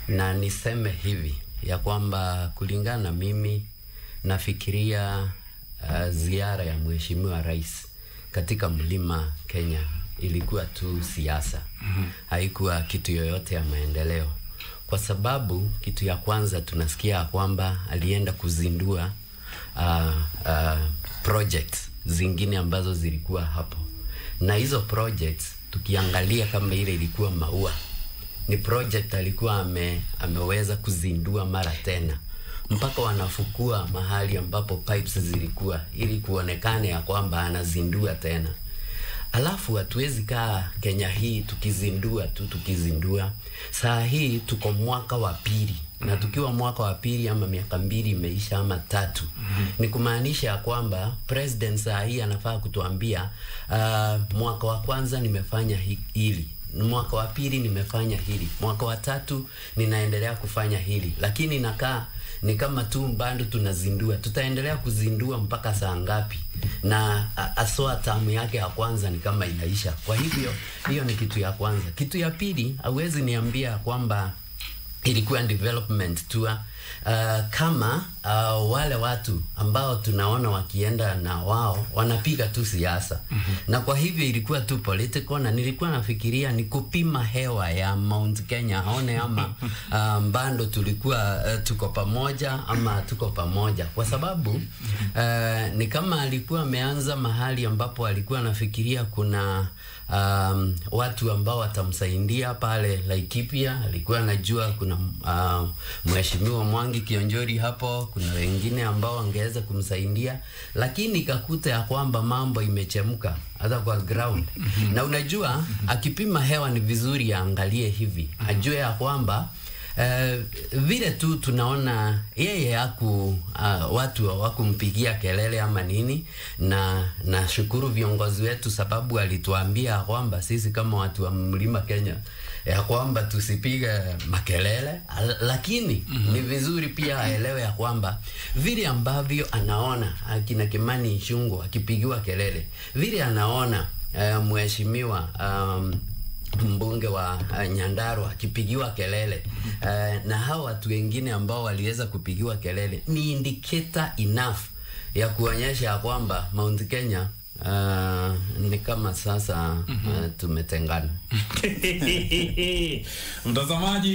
Na niseme hivi ya kwamba kulingana na mimi nafikiria ziara ya Mheshimiwa Rais katika Mlima Kenya ilikuwa tu siasa. Haikuwa kitu yoyote ya maendeleo. Kwa sababu kitu ya kwanza tunasikia kwamba alienda kuzindua projects zingine ambazo zilikuwa hapo. Na hizo projects tukiangalia kama ile ilikuwa maua, ni project alikuwa ameweza kuzindua mara tena, mpaka wanafukua mahali ambapo pipes zilikuwa ili kuonekane ya kwamba anazindua tena. Alafu hatuwezi kaa Kenya hii tukizindua. Saa hii tuko mwaka wa pili, na tukiwa mwaka wa pili ama miaka 2 imeisha ama 3, ni kumaanisha ya kwamba president saa hii anafaa kutuambia mwaka wa kwanza nimefanya hili, mwaka wa pili nimefanya hili, mwaka wa 3 ninaendelea kufanya hili. Lakini nakaa ni kama tu bado tunazindua. Tutaendelea kuzindua mpaka saa ngapi? Na aswa tamu yake ya kwanza ni kama inaisha. Kwa hivyo hiyo ni kitu ya kwanza. Kitu ya pili, hauwezi niambia kwamba ilikuwa development tour kama wale watu ambao tunaona wakienda na wao wanapiga tu siasa. Na kwa hivyo ilikuwa tu political, na nilikuwa nafikiria ni kupima hewa ya Mount Kenya, aone ama bando tulikuwa tuko pamoja ama tuko pamoja. Kwa sababu ni kama alikuwa ameanza mahali ambapo alikuwa nafikiria kuna watu ambao watamsaidia pale Laikipia. Alikuwa anajua kuna Mheshimiwa Mwangi Kionjori hapo, kuna wengine ambao wangeweza kumsaidia, lakini kakuta ya kwamba mambo imechemka hata kwa ground. Na unajua akipima hewa ni vizuri yaangalie hivi, ajue ya kwamba vile tu tunaona yeye watu hawakumpigia kelele ama nini, na shukuru viongozi wetu sababu alituambia kwamba sisi kama watu wa Mlima Kenya ya kwamba tusipige makelele. Lakini ni vizuri pia aelewe ya kwamba vile ambavyo anaona akina Kimani Ichung'wah akipigiwa kelele, vile anaona mheshimiwa mbunge wa Nyandarua akipigiwa kelele, na hao watu wengine ambao waliweza kupigiwa kelele, ni indicator enough ya kuonyesha ya kwamba Mount Kenya ni kama sasa tumetengana. Mtazamaji